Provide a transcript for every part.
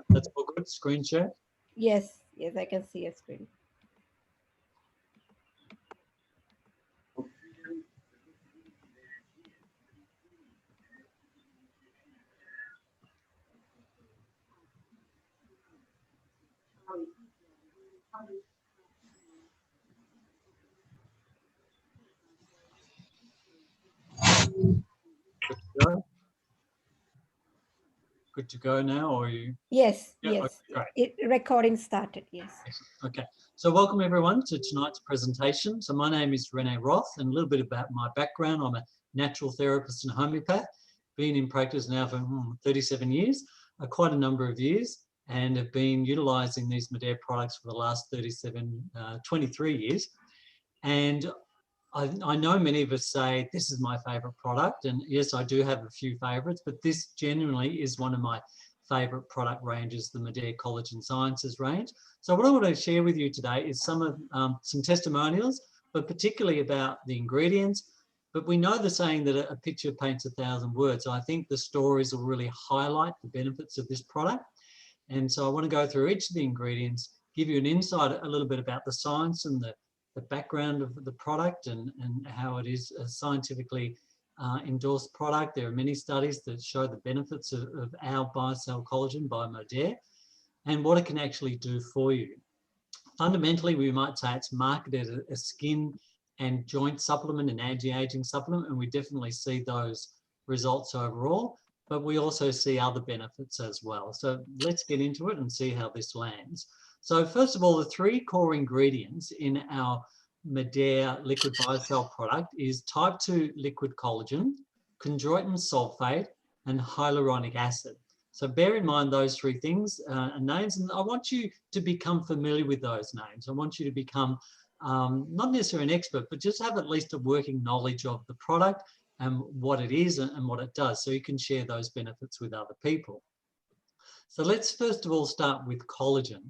That's all good. Screen share. Yes, I can see a screen. Good to go. Good to go now, or are you? Yes, Yeah, yes. okay, great. Recording started, yes. Okay, so welcome everyone to tonight's presentation. So my name is Renee Roth, and a little bit about my background. I'm a natural therapist and homeopath, been in practice now for 37 years, quite a number of years, and have been utilising these Medare products for the last 23 years. And I know many of us say this is my favourite product, and yes, I do have a few favourites, but this genuinely is one of my favourite product ranges, the Medare Collagen Sciences range. So what I want to share with you today is some testimonials, but particularly about the ingredients. But we know the saying that a picture paints 1,000 words. So I think the stories will really highlight the benefits of this product. And so I want to go through each of the ingredients, give you an insight a little bit about the science and the background of the product and how it is a scientifically endorsed product. There are many studies that show the benefits of our biocell collagen by Medare and what it can actually do for you. Fundamentally, we might say it's marketed as a skin and joint supplement and anti-aging supplement, and we definitely see those results overall, but we also see other benefits as well. So let's get into it and see how this lands. So first of all, the three core ingredients in our Medare liquid biocell product is type 2 liquid collagen, chondroitin sulfate, and hyaluronic acid. So bear in mind those three things and names, and I want you to become familiar with those names. I want you to become not necessarily an expert, but just have at least a working knowledge of the product and what it is and what it does, so you can share those benefits with other people. So let's first of all start with collagen.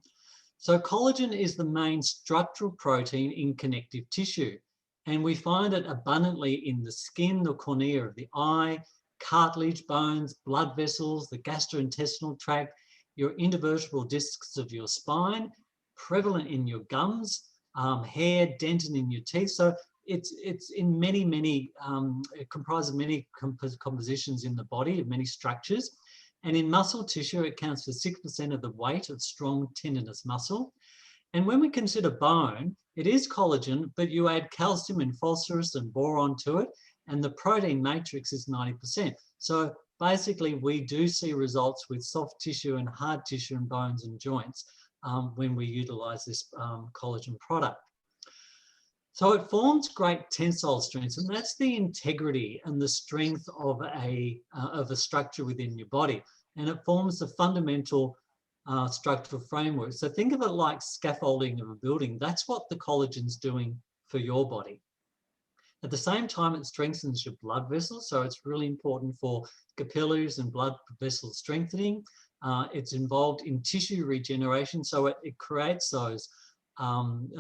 So collagen is the main structural protein in connective tissue, and we find it abundantly in the skin, the cornea of the eye, cartilage, bones, blood vessels, the gastrointestinal tract, your intervertebral discs of your spine, prevalent in your gums, hair, dentin in your teeth. So it's in many, it comprises many compositions in the body, of many structures. And in muscle tissue, it accounts for 6% of the weight of strong tendinous muscle. And when we consider bone, it is collagen, but you add calcium and phosphorus and boron to it, and the protein matrix is 90%. So basically, we do see results with soft tissue and hard tissue and bones and joints when we utilize this collagen product. So it forms great tensile strengths, and that's the integrity and the strength of a structure within your body. And it forms the fundamental structural framework. So think of it like scaffolding of a building. That's what the collagen's doing for your body. At the same time, it strengthens your blood vessels, so it's really important for capillaries and blood vessel strengthening. It's involved in tissue regeneration, so it creates those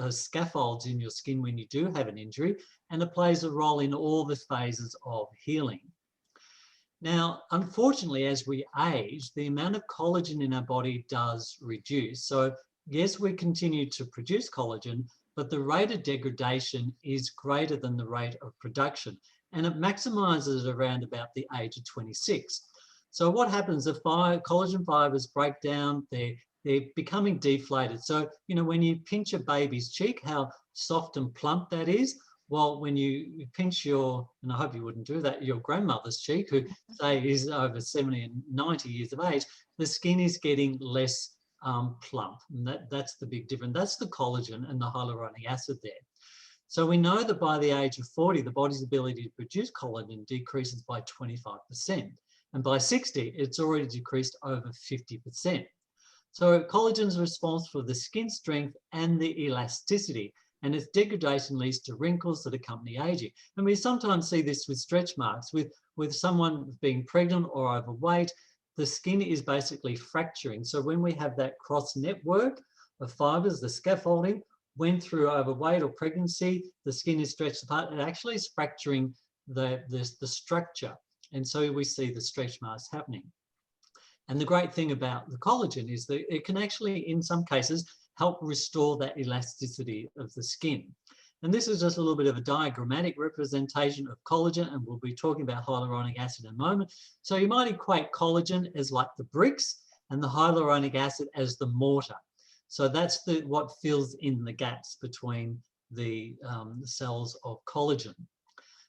scaffolds in your skin when you do have an injury, and it plays a role in all the phases of healing. Now, unfortunately, as we age, the amount of collagen in our body does reduce. So yes, we continue to produce collagen, but the rate of degradation is greater than the rate of production, and it maximizes around about the age of 26. So what happens if collagen fibers break down, they're becoming deflated. So, you know, when you pinch a baby's cheek, how soft and plump that is. Well, when you pinch your, and I hope you wouldn't do that, your grandmother's cheek, who say is over 70 and 90 years of age, the skin is getting less plump. And that's the big difference. That's the collagen and the hyaluronic acid there. So we know that by the age of 40, the body's ability to produce collagen decreases by 25%. And by 60, it's already decreased over 50%. So collagen is responsible for the skin strength and the elasticity, and its degradation leads to wrinkles that accompany aging. And we sometimes see this with stretch marks, with someone being pregnant or overweight. The skin is basically fracturing. So when we have that cross network of fibers, the scaffolding, went through overweight or pregnancy, the skin is stretched apart. It actually is fracturing the structure. And so we see the stretch marks happening. And the great thing about the collagen is that it can actually, in some cases, help restore that elasticity of the skin. And this is just a little bit of a diagrammatic representation of collagen, and we'll be talking about hyaluronic acid in a moment. So you might equate collagen as like the bricks and the hyaluronic acid as the mortar. So that's what fills in the gaps between the cells of collagen.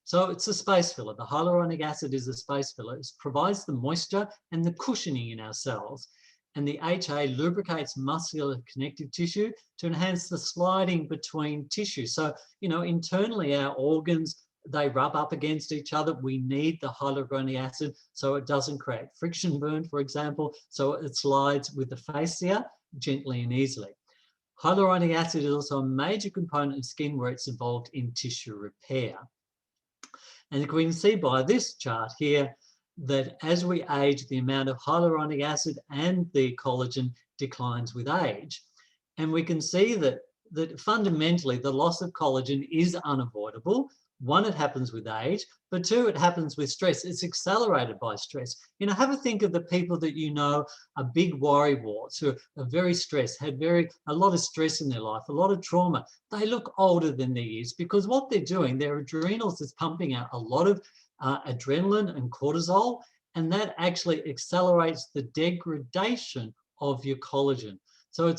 So it's a space filler. The hyaluronic acid is a space filler. It provides the moisture and the cushioning in our cells. And the HA lubricates muscular connective tissue to enhance the sliding between tissues. So, you know, internally our organs, they rub up against each other. We need the hyaluronic acid so it doesn't create friction burn, for example, so it slides with the fascia gently and easily. Hyaluronic acid is also a major component of skin where it's involved in tissue repair. And we can see by this chart here that as we age, the amount of hyaluronic acid and the collagen declines with age. And we can see that fundamentally the loss of collagen is unavoidable. One, it happens with age, but two, it happens with stress. It's accelerated by stress. You know, have a think of the people that you know are big worrywarts, who are very stressed, had a lot of stress in their life, a lot of trauma. They look older than their years because what they're doing, their adrenals is pumping out a lot of adrenaline and cortisol, and that actually accelerates the degradation of your collagen. So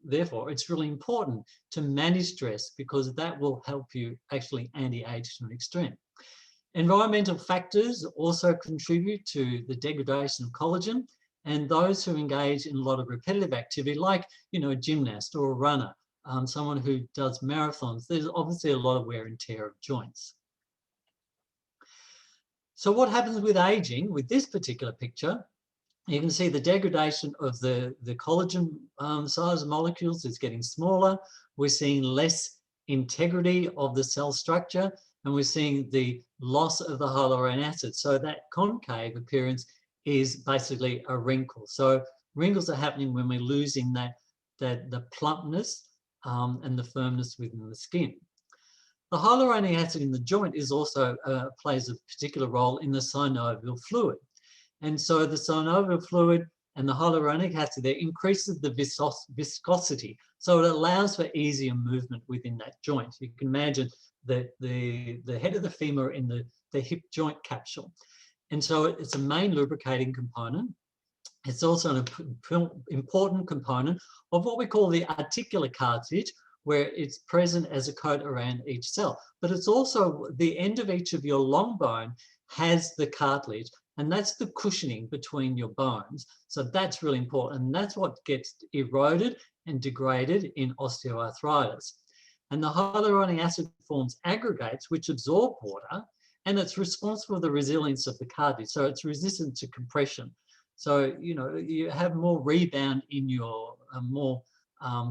therefore, it's really important to manage stress because that will help you actually anti-age to an extreme. Environmental factors also contribute to the degradation of collagen, and those who engage in a lot of repetitive activity, like, you know, a gymnast or a runner, someone who does marathons, there's obviously a lot of wear and tear of joints. So what happens with aging, with this particular picture, you can see the degradation of the collagen size of molecules is getting smaller. We're seeing less integrity of the cell structure, and we're seeing the loss of the hyaluronic acid. So that concave appearance is basically a wrinkle. So wrinkles are happening when we're losing the plumpness and the firmness within the skin. The hyaluronic acid in the joint is also plays a particular role in the synovial fluid. And so the synovial fluid and the hyaluronic acid there increases the viscosity. So it allows for easier movement within that joint. You can imagine the head of the femur in the hip joint capsule. And so it's a main lubricating component. It's also an important component of what we call the articular cartilage, where it's present as a coat around each cell. But it's also the end of each of your long bone has the cartilage, and that's the cushioning between your bones. So that's really important, and that's what gets eroded and degraded in osteoarthritis. And the hyaluronic acid forms aggregates which absorb water, and it's responsible for the resilience of the cartilage. So it's resistant to compression. So, you know, you have more rebound in your, more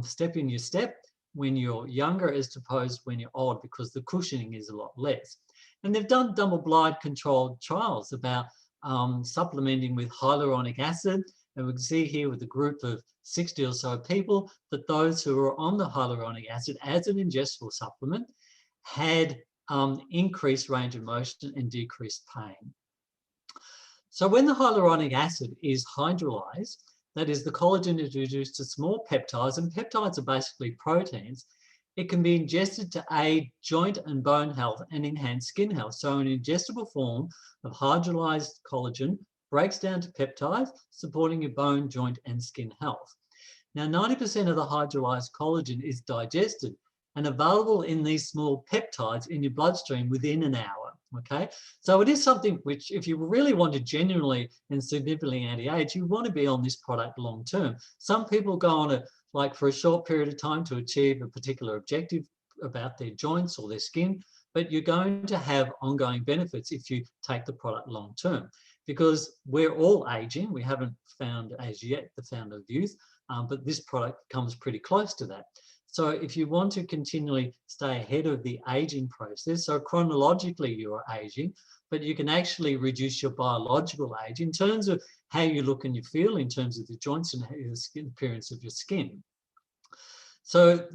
step in your step when you're younger as opposed when you're old, because the cushioning is a lot less. And they've done double-blind controlled trials about supplementing with hyaluronic acid. And we can see here with a group of 60 or so people that those who were on the hyaluronic acid as an ingestible supplement had increased range of motion and decreased pain. So when the hyaluronic acid is hydrolyzed, that is, the collagen is reduced to small peptides, and peptides are basically proteins, it can be ingested to aid joint and bone health and enhance skin health. So an ingestible form of hydrolyzed collagen breaks down to peptides, supporting your bone, joint, and skin health. Now, 90% of the hydrolyzed collagen is digested and available in these small peptides in your bloodstream within an hour, okay? So it is something which, if you really want to genuinely and significantly anti-age, you want to be on this product long term. Some people go on it like for a short period of time to achieve a particular objective about their joints or their skin, but you're going to have ongoing benefits if you take the product long term, because we're all aging. We haven't found as yet the founder of youth, but this product comes pretty close to that. So if you want to continually stay ahead of the aging process, so chronologically you are aging, but you can actually reduce your biological age in terms of how you look and you feel, in terms of the joints and the skin appearance of your skin. So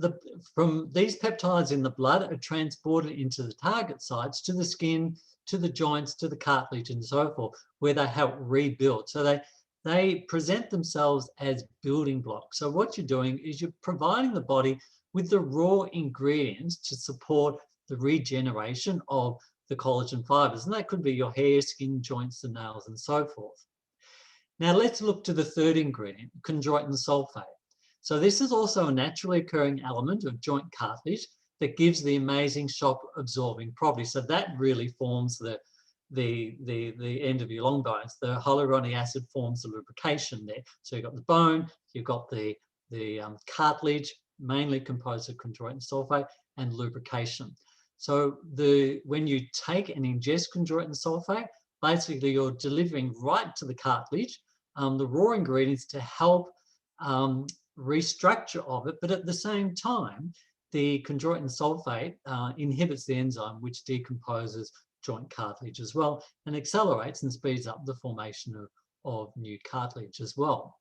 from these peptides in the blood are transported into the target sites, to the skin, to the joints, to the cartilage, and so forth, where they help rebuild. So they present themselves as building blocks. So what you're doing is you're providing the body with the raw ingredients to support the regeneration of the collagen fibers. And that could be your hair, skin, joints, and nails, and so forth. Now let's look to the third ingredient, chondroitin sulfate. So this is also a naturally occurring element of joint cartilage that gives the amazing shock absorbing property. So that really forms the end of your long bones. The hyaluronic acid forms the lubrication there. So you've got the bone, you've got the cartilage, mainly composed of chondroitin sulfate, and lubrication. So when you take and ingest chondroitin sulfate, basically you're delivering right to the cartilage the raw ingredients to help restructure of it, but at the same time, the chondroitin sulfate inhibits the enzyme which decomposes joint cartilage as well, and accelerates and speeds up the formation of new cartilage as well.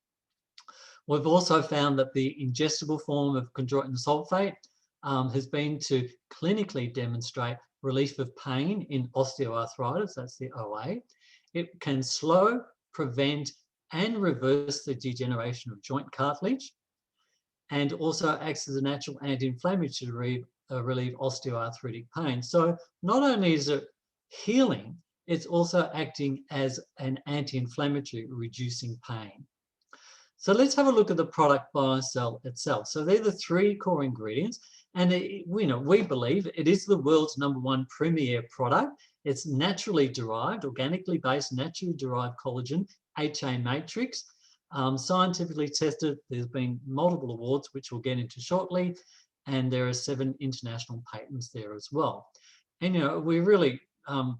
We've also found that the ingestible form of chondroitin sulfate has been to clinically demonstrate relief of pain in osteoarthritis, that's the OA. It can slow, prevent, and reverse the degeneration of joint cartilage, and also acts as a natural anti-inflammatory to relieve osteoarthritic pain. So not only is it healing, it's also acting as an anti-inflammatory, reducing pain. So let's have a look at the product biocell itself. So they're the three core ingredients, and we believe it is the world's #1 premier product. It's naturally derived, organically based, naturally derived collagen, HA matrix, scientifically tested. There's been multiple awards, which we'll get into shortly, and there are 7 international patents there as well. And we're really, I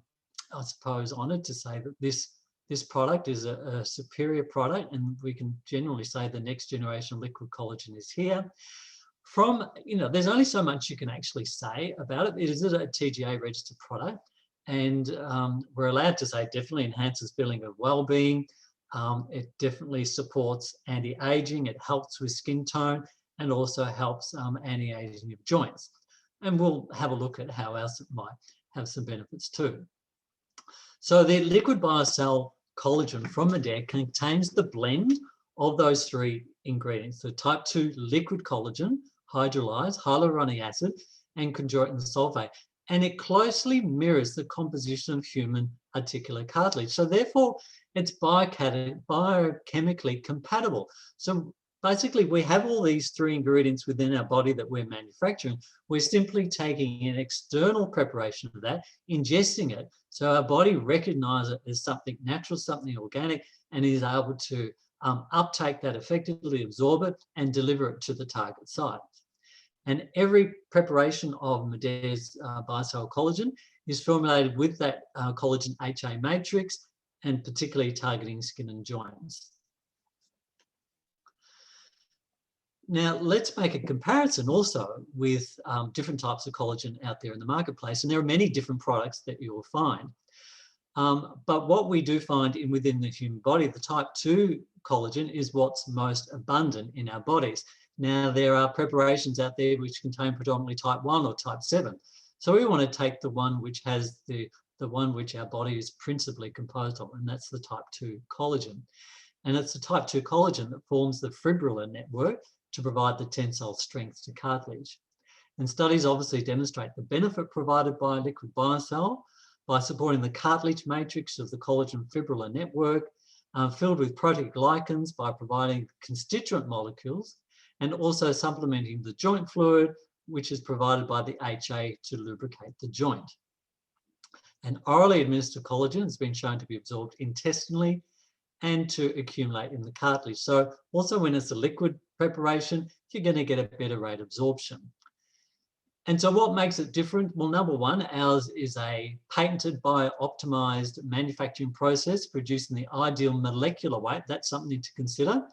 suppose, honoured to say that this product is a superior product, and we can generally say the next generation of liquid collagen is here. There's only so much you can actually say about it. It is a TGA registered product, and we're allowed to say it definitely enhances feeling of well-being. It definitely supports anti-aging. It helps with skin tone, and also helps anti-aging of joints. And we'll have a look at how else it might have some benefits too. So the liquid biocell collagen from Medare contains the blend of those 3 ingredients, the type 2 liquid collagen, hydrolyzed, hyaluronic acid, and chondroitin sulfate. And it closely mirrors the composition of human articular cartilage. So therefore, it's biochemically compatible. So basically, we have all these 3 ingredients within our body that we're manufacturing. We're simply taking an external preparation of that, ingesting it, so our body recognizes it as something natural, something organic, and is able to uptake that effectively, absorb it, and deliver it to the target site. And every preparation of Medare's biocell collagen is formulated with that collagen HA matrix, and particularly targeting skin and joints. Now, let's make a comparison also with different types of collagen out there in the marketplace. And there are many different products that you will find. But what we do find within the human body, the type 2 collagen is what's most abundant in our bodies. Now, there are preparations out there which contain predominantly type 1 or type 7. So we want to take the one which has the one which our body is principally composed of, and that's the type 2 collagen. And it's the type 2 collagen that forms the fibrillar network to provide the tensile strength to cartilage. And studies obviously demonstrate the benefit provided by liquid biocell by supporting the cartilage matrix of the collagen fibrillar network, filled with proteoglycans by providing constituent molecules, and also supplementing the joint fluid, which is provided by the HA to lubricate the joint. And orally administered collagen has been shown to be absorbed intestinally and to accumulate in the cartilage. So also when it's a liquid preparation, you're going to get a better rate of absorption. And so what makes it different? Well, number one, ours is a patented bio-optimized manufacturing process producing the ideal molecular weight. That's something to consider,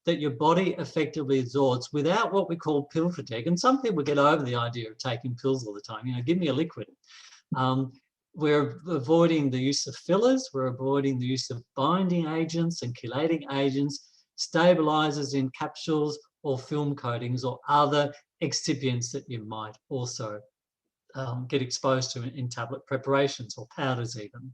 that your body effectively absorbs without what we call pill fatigue. And some people get over the idea of taking pills all the time. Give me a liquid. We're avoiding the use of fillers. We're avoiding the use of binding agents and chelating agents, stabilizers in capsules, or film coatings or other excipients that you might also get exposed to in tablet preparations or powders even.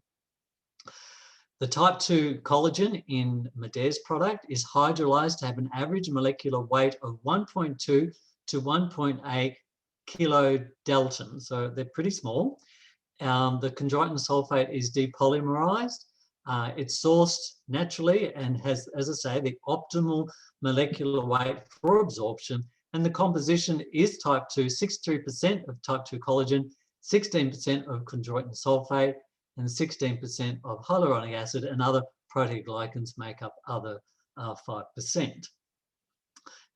The type 2 collagen in Medaire's product is hydrolyzed to have an average molecular weight of 1.2 to 1.8 kilodalton, so they're pretty small. The chondroitin sulfate is depolymerized. It's sourced naturally and has, as I say, the optimal molecular weight for absorption. And the composition is type 2, 63% of type 2 collagen, 16% of chondroitin sulfate, and 16% of hyaluronic acid, and other proteoglycans make up other 5%.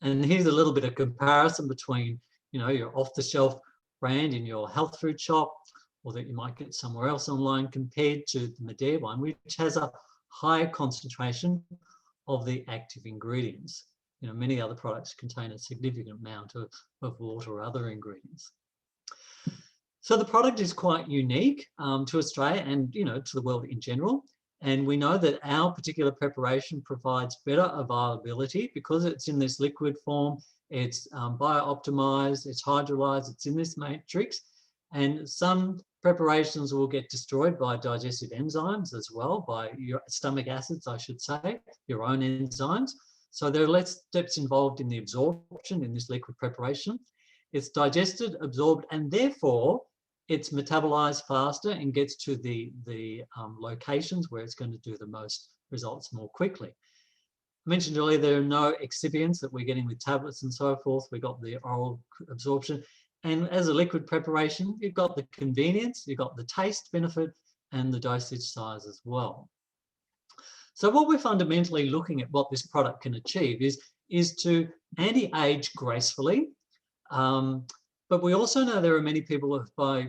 And here's a little bit of comparison between, your off-the-shelf brand in your health food shop, or that you might get somewhere else online, compared to the Medaire one, which has a higher concentration of the active ingredients. Many other products contain a significant amount of water or other ingredients. So the product is quite unique to Australia and, to the world in general. And we know that our particular preparation provides better availability because it's in this liquid form, it's bio-optimized, it's hydrolyzed, it's in this matrix. And some preparations will get destroyed by digestive enzymes as well, by your stomach acids, I should say, your own enzymes. So there are less steps involved in the absorption in this liquid preparation. It's digested, absorbed, and therefore it's metabolized faster and gets to the locations where it's going to do the most results more quickly. I mentioned earlier there are no excipients that we're getting with tablets and so forth. We've got the oral absorption. And as a liquid preparation, you've got the convenience, you've got the taste benefit, and the dosage size as well. So what we're fundamentally looking at what this product can achieve is to anti-age gracefully. But we also know there are many people who, by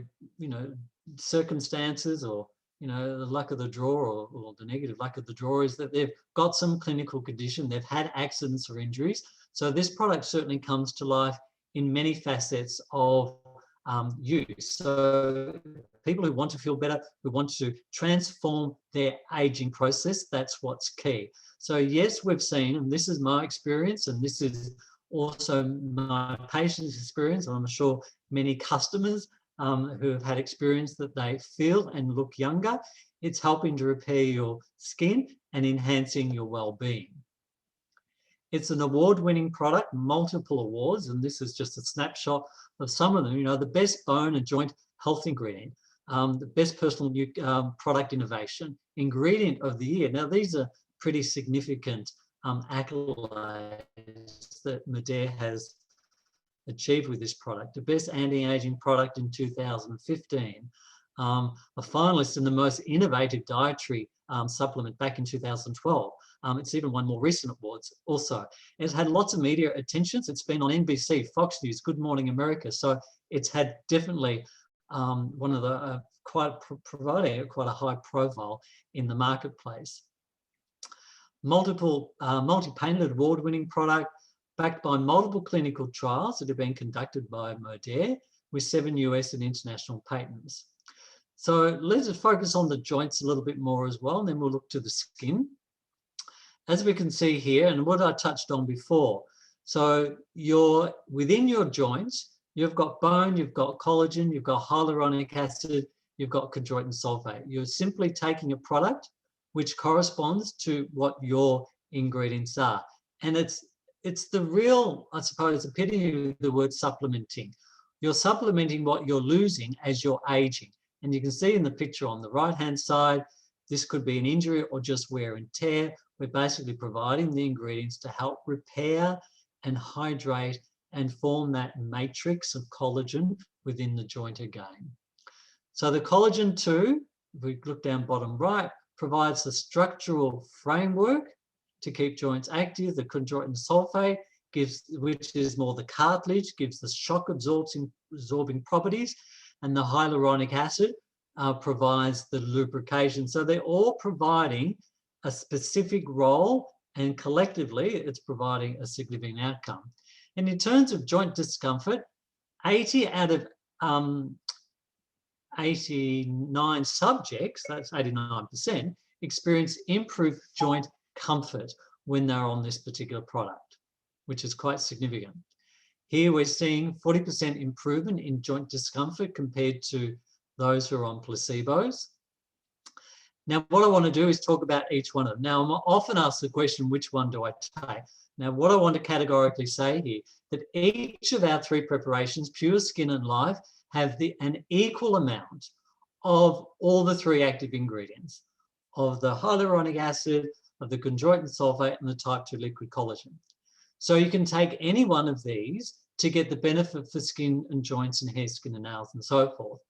circumstances or the luck of the draw or the negative luck of the draw, is that they've got some clinical condition, they've had accidents or injuries. So this product certainly comes to life in many facets of use. So people who want to feel better, who want to transform their aging process, that's what's key. So yes, we've seen, and this is my experience, and this is also my patient's experience, and I'm sure many customers who have had experience, that they feel and look younger. It's helping to repair your skin and enhancing your well-being. It's an award-winning product, multiple awards, and this is just a snapshot of some of them. The best bone and joint health ingredient, the best personal product innovation, ingredient of the year. Now, these are pretty significant accolades that Medaire has achieved with this product. The best anti-aging product in 2015, a finalist in the most innovative dietary supplement back in 2012. It's even won more recent awards also. It's had lots of media attentions. It's been on NBC, Fox News, Good Morning America. So it's had definitely one of the providing quite a high profile in the marketplace. Multi-patented award-winning product, backed by multiple clinical trials that have been conducted by Medaire with 7 US and international patents. So let's just focus on the joints a little bit more as well, and then we'll look to the skin. As we can see here, and what I touched on before, so within your joints, you've got bone, you've got collagen, you've got hyaluronic acid, you've got chondroitin sulfate. You're simply taking a product which corresponds to what your ingredients are. And it's the real, I suppose, epitome of the word supplementing. You're supplementing what you're losing as you're aging. And you can see in the picture on the right-hand side, this could be an injury or just wear and tear. We're basically providing the ingredients to help repair and hydrate and form that matrix of collagen within the joint again. So the collagen 2, if we look down bottom right, provides the structural framework to keep joints active. The chondroitin sulfate which is more the cartilage, gives the shock absorbing properties, and the hyaluronic acid provides the lubrication. So they're all providing a specific role, and collectively it's providing a significant outcome. And in terms of joint discomfort, 80 out of 89 subjects, that's 89%, experience improved joint comfort when they're on this particular product. which is quite significant. Here we're seeing 40% improvement in joint discomfort compared to those who are on placebos. Now, what I want to do is talk about each one of them. Now, I'm often asked the question, which one do I take? Now, what I want to categorically say here, that each of our 3 preparations, Pure, Skin and Life, have an equal amount of all the 3 active ingredients, of the hyaluronic acid, of the chondroitin sulfate, and the type 2 liquid collagen. So you can take any one of these to get the benefit for skin and joints and hair, skin and nails and so forth.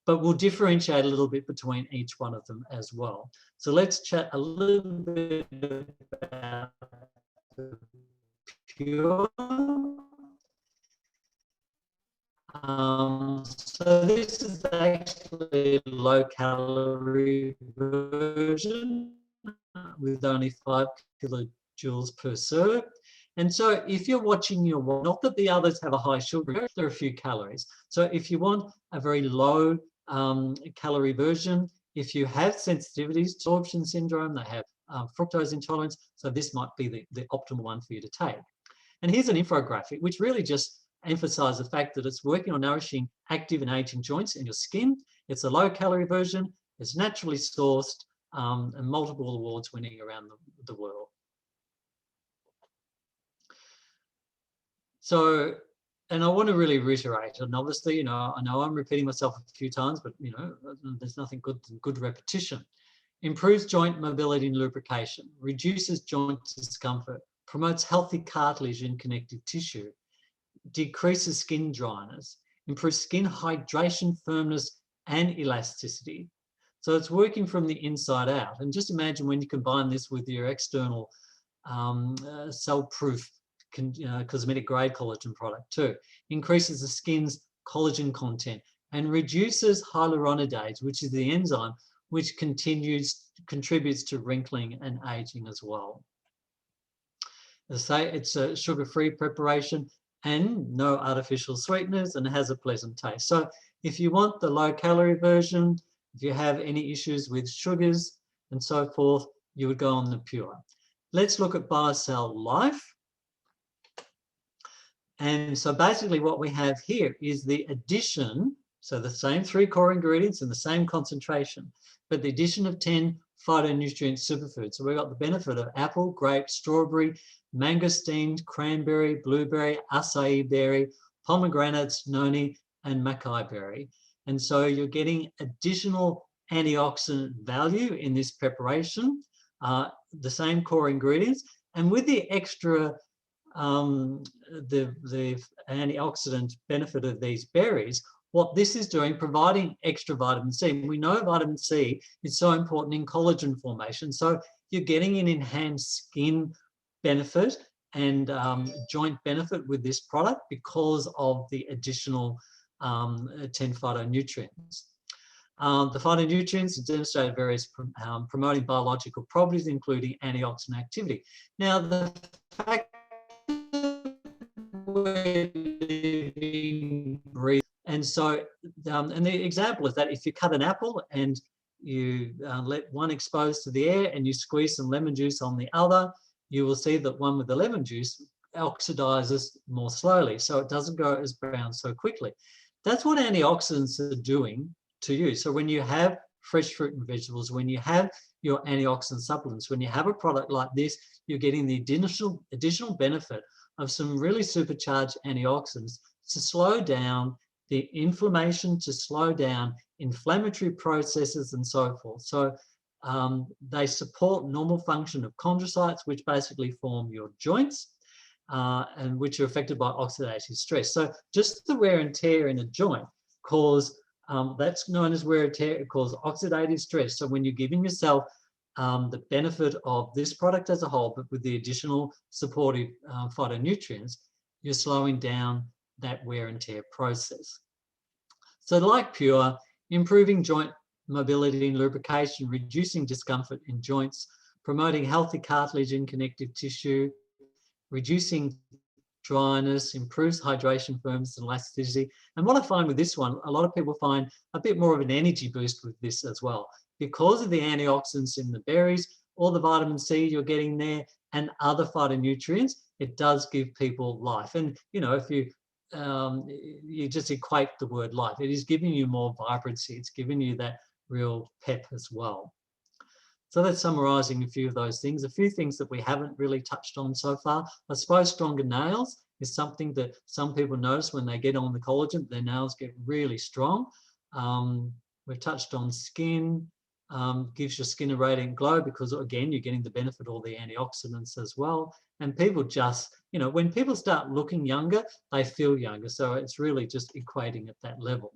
But we'll differentiate a little bit between each one of them as well. So let's chat a little bit about the Pure. So this is actually a low-calorie version with only 5 kilojoules per serve. And so if you're watching your, not that the others have a high sugar, there are a few calories. So if you want a very low calorie version, if you have sensitivities, absorption syndrome, they have fructose intolerance, so this might be the optimal one for you to take. And here's an infographic which really just emphasizes the fact that it's working on nourishing active and aging joints in your skin. It's a low calorie version, it's naturally sourced, and multiple awards winning around the world. So, and I want to really reiterate, and obviously, you know, I know I'm repeating myself a few times, but, you know, there's nothing good than good repetition. Improves joint mobility and lubrication, reduces joint discomfort, promotes healthy cartilage and connective tissue, decreases skin dryness, improves skin hydration, firmness, and elasticity. So it's working from the inside out. And just imagine when you combine this with your external cell-proof cosmetic grade collagen product too. Increases the skin's collagen content and reduces hyaluronidase, which is the enzyme which contributes to wrinkling and aging as well. As I say, it's a sugar-free preparation and no artificial sweeteners, and it has a pleasant taste. So if you want the low-calorie version, if you have any issues with sugars and so forth, you would go on the Pure. Let's look at biocell Life. And so basically what we have here is the addition, so the same 3 core ingredients and the same concentration, but the addition of 10 phytonutrient superfoods. So we've got the benefit of apple, grape, strawberry, mangosteen, cranberry, blueberry, acai berry, pomegranates, noni, and mackay berry. And so you're getting additional antioxidant value in this preparation, the same core ingredients, and with the extra the antioxidant benefit of these berries, what this is doing, providing extra vitamin C. We know vitamin C is so important in collagen formation. So you're getting an enhanced skin benefit and joint benefit with this product because of the additional 10 phytonutrients. The phytonutrients demonstrate various promoting biological properties, including antioxidant activity. Now, the fact we're living, breathe, and so, and the example is that if you cut an apple and you let one expose to the air and you squeeze some lemon juice on the other, you will see that one with the lemon juice oxidizes more slowly, so it doesn't go as brown so quickly. That's what antioxidants are doing to you. So when you have fresh fruit and vegetables, when you have your antioxidant supplements, when you have a product like this, you're getting the additional benefit of some really supercharged antioxidants to slow down the inflammation, to slow down inflammatory processes and so forth. So they support normal function of chondrocytes, which basically form your joints and which are affected by oxidative stress. So just the wear and tear in a joint cause, that's known as wear and tear, it causes oxidative stress. So when you're giving yourself the benefit of this product as a whole, but with the additional supportive phytonutrients, you're slowing down that wear and tear process. So like Pure, improving joint mobility and lubrication, reducing discomfort in joints, promoting healthy cartilage and connective tissue, reducing dryness, improves hydration, firmness, and elasticity. And what I find with this one, a lot of people find a bit more of an energy boost with this as well. Because of the antioxidants in the berries, all the vitamin C you're getting there, and other phytonutrients, it does give people life. And, you know, if you just equate the word life, it is giving you more vibrancy. It's giving you that real pep as well. So that's summarising a few of those things. A few things that we haven't really touched on so far. I suppose stronger nails is something that some people notice when they get on the collagen, their nails get really strong. We've touched on skin, gives your skin a radiant glow because, again, you're getting the benefit of all the antioxidants as well. And people just, you know, when people start looking younger, they feel younger. So it's really just equating at that level.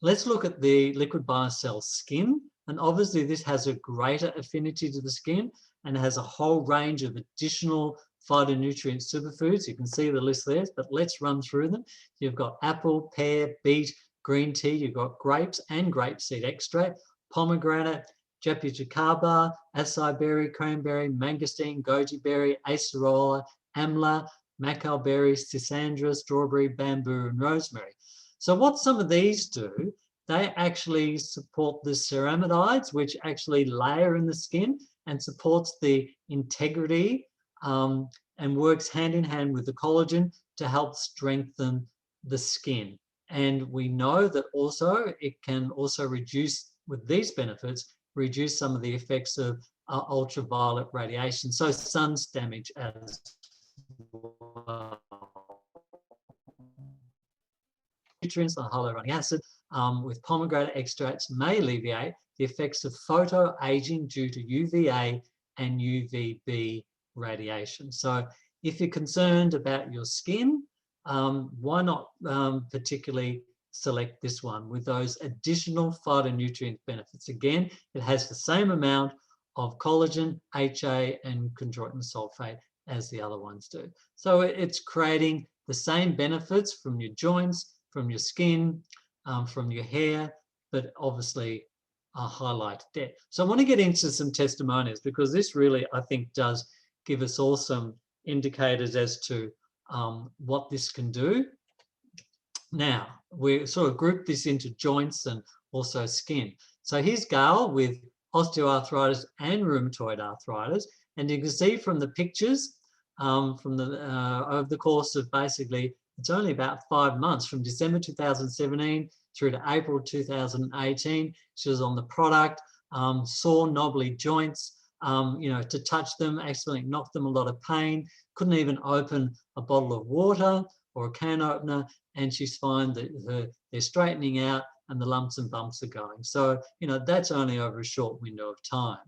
Let's look at the liquid biocell skin. And obviously this has a greater affinity to the skin and has a whole range of additional phytonutrient superfoods. You can see the list there, but let's run through them. You've got apple, pear, beet, green tea. You've got grapes and grapeseed extract, pomegranate, japicicaba, acai berry, cranberry, mangosteen, goji berry, acerola, amla, macao berry, schisandra, strawberry, bamboo, and rosemary. So what some of these do, they actually support the ceramides, which actually layer in the skin and supports the integrity and works hand in hand with the collagen to help strengthen the skin. And we know that also it can also reduce, with these benefits, reduce some of the effects of ultraviolet radiation, so sun's damage as well. Nutrients like hyaluronic acid with pomegranate extracts may alleviate the effects of photoaging due to UVA and UVB radiation. So if you're concerned about your skin, why not particularly select this one with those additional phytonutrient benefits? Again, it has the same amount of collagen, HA, and chondroitin sulfate as the other ones do. So it's creating the same benefits from your joints, from your skin, from your hair, but obviously highlighted there. So I want to get into some testimonials because this really, I think, does give us all some indicators as to what this can do. Now, we sort of group this into joints and also skin. So here's Gail with osteoarthritis and rheumatoid arthritis. And you can see from the pictures from over the course of basically, it's only about 5 months, from December 2017 through to April 2018. She was on the product, sore, knobbly joints, you know, to touch them, accidentally knocked them a lot of pain, couldn't even open a bottle of water or a can opener, and she's fine that they're straightening out and the lumps and bumps are going. So, you know, that's only over a short window of time.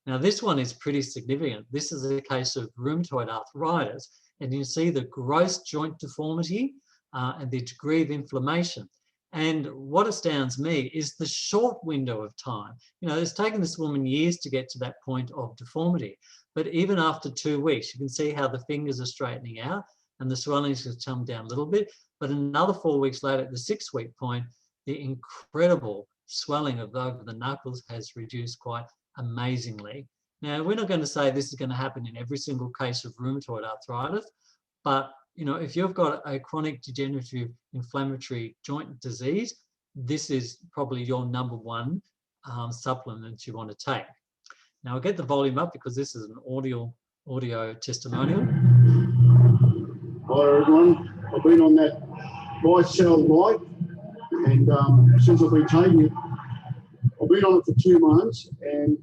Now, this one is pretty significant. This is a case of rheumatoid arthritis, and you see the gross joint deformity and the degree of inflammation. And what astounds me is the short window of time. You know, it's taken this woman years to get to that point of deformity. But even after 2 weeks, you can see how the fingers are straightening out and the swelling's has come down a little bit. But another 4 weeks later, at the 6-week point, the incredible swelling of over the knuckles has reduced quite amazingly. Now, we're not going to say this is going to happen in every single case of rheumatoid arthritis, but you know, if you've got a chronic degenerative inflammatory joint disease, this is probably your number one supplement you want to take. Now, I'll get the volume up because this is an audio testimonial. Hi everyone, I've been on that biocell light, and since I've been taking it, I've been on it for 2 months, and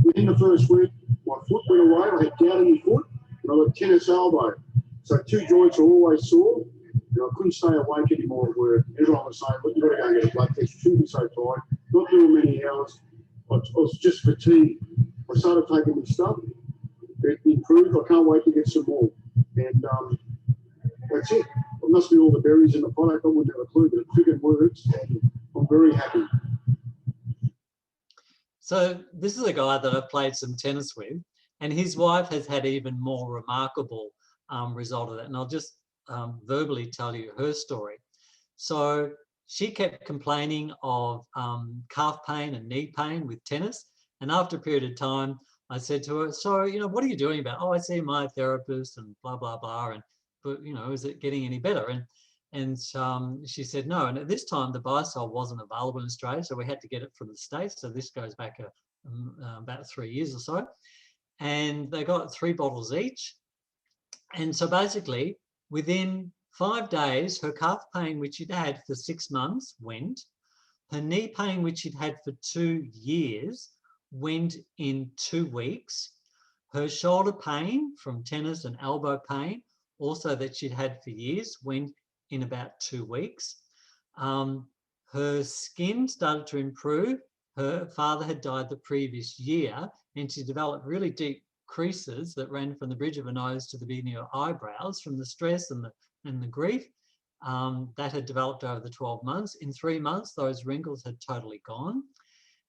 within the first week, my foot went away. I had gout in my foot, and I got tennis elbow. So 2 joints are always sore, and I couldn't stay awake anymore at work. Everyone was saying, "Look, you've got to go and get a blood test. You shouldn't be so tired. Not doing many hours." I was just fatigued. I started taking this stuff. It improved. I can't wait to get some more. And that's it. It must be all the berries in the product. I wouldn't have a clue, but it freaking works, and I'm very happy. So this is a guy that I've played some tennis with, and his wife has had even more remarkable result of that. And I'll just verbally tell you her story. So she kept complaining of calf pain and knee pain with tennis. And after a period of time, I said to her, "So, you know, what are you doing about it?" "Oh, I see my therapist and blah, blah, blah. And, but, you know, is it getting any better?" And she said no. And at this time, the biocell wasn't available in Australia, so we had to get it from the States. So this goes back about 3 years or so. and they got 3 bottles each. And so basically, within 5 days, her calf pain, which she'd had for 6 months, went. Her knee pain, which she'd had for 2 years, went in 2 weeks. Her shoulder pain from tennis and elbow pain, also that she'd had for years, went in about 2 weeks. Her skin started to improve. Her father had died the previous year, and she developed really deep creases that ran from the bridge of her nose to the beginning of her eyebrows from the stress and the grief. That had developed over the 12 months. In 3 months, those wrinkles had totally gone.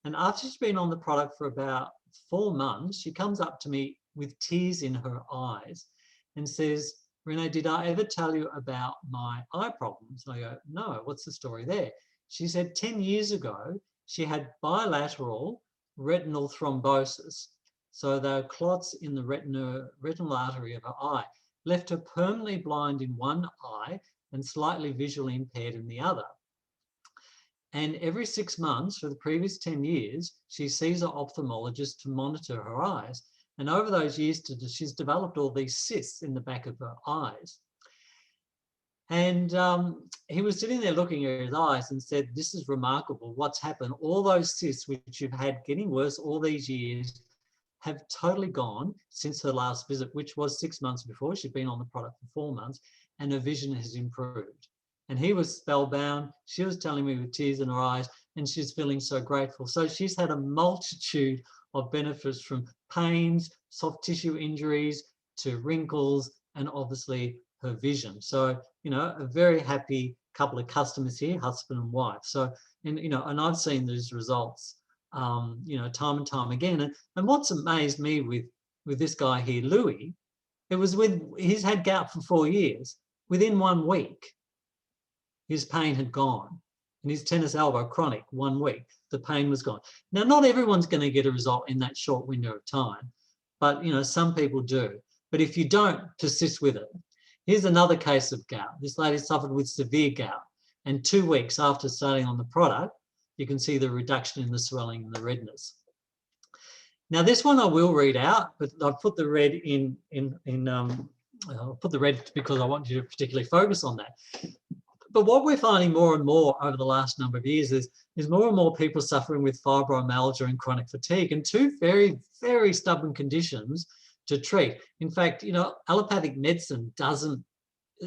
And after she's been on the product for about 4 months, she comes up to me with tears in her eyes and says, "Renee, did I ever tell you about my eye problems?" I go, "No, what's the story there?" She said 10 years ago, she had bilateral retinal thrombosis. So there were clots in the retinal artery of her eye, left her permanently blind in one eye and slightly visually impaired in the other. And every 6 months for the previous 10 years, she sees an ophthalmologist to monitor her eyes. And over those years, she's developed all these cysts in the back of her eyes. And he was sitting there looking at his eyes and said, "This is remarkable. What's happened? All those cysts which you've had getting worse all these years have totally gone since her last visit, which was 6 months before. She'd been on the product for 4 months, and her vision has improved." And he was spellbound. She was telling me with tears in her eyes, and she's feeling so grateful. So she's had a multitude of benefits, from pains, soft tissue injuries, to wrinkles, and obviously her vision. So, you know, a very happy couple of customers here, husband and wife. So, and, you know, and I've seen these results, you know, time and time again. And what's amazed me with this guy here, Louis, he's had gout for 4 years. Within 1 week, his pain had gone. And his tennis elbow, chronic, 1 week, the pain was gone. Now, not everyone's going to get a result in that short window of time, but, you know, some people do. But if you don't persist with it, here's another case of gout. This lady suffered with severe gout, and 2 weeks after starting on the product, you can see the reduction in the swelling and the redness. Now, this one I will read out, but I've put the red I'll put the red because I want you to particularly focus on that. But what we're finding more and more over the last number of years is more and more people suffering with fibromyalgia and chronic fatigue, and two very, very stubborn conditions to treat. In fact, you know, allopathic medicine doesn't,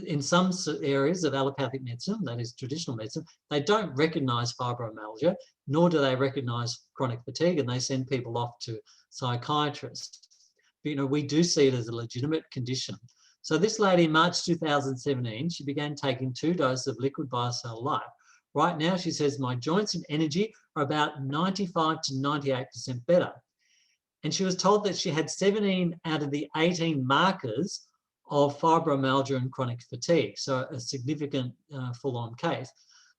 in some areas of allopathic medicine, that is traditional medicine, they don't recognize fibromyalgia, nor do they recognize chronic fatigue, and they send people off to psychiatrists. But, you know, we do see it as a legitimate condition. So this lady, in March 2017, she began taking 2 doses of liquid biocell life. Right now, she says, my joints and energy are about 95 to 98% better. And she was told that she had 17 out of the 18 markers of fibromyalgia and chronic fatigue, so a significant full-on case.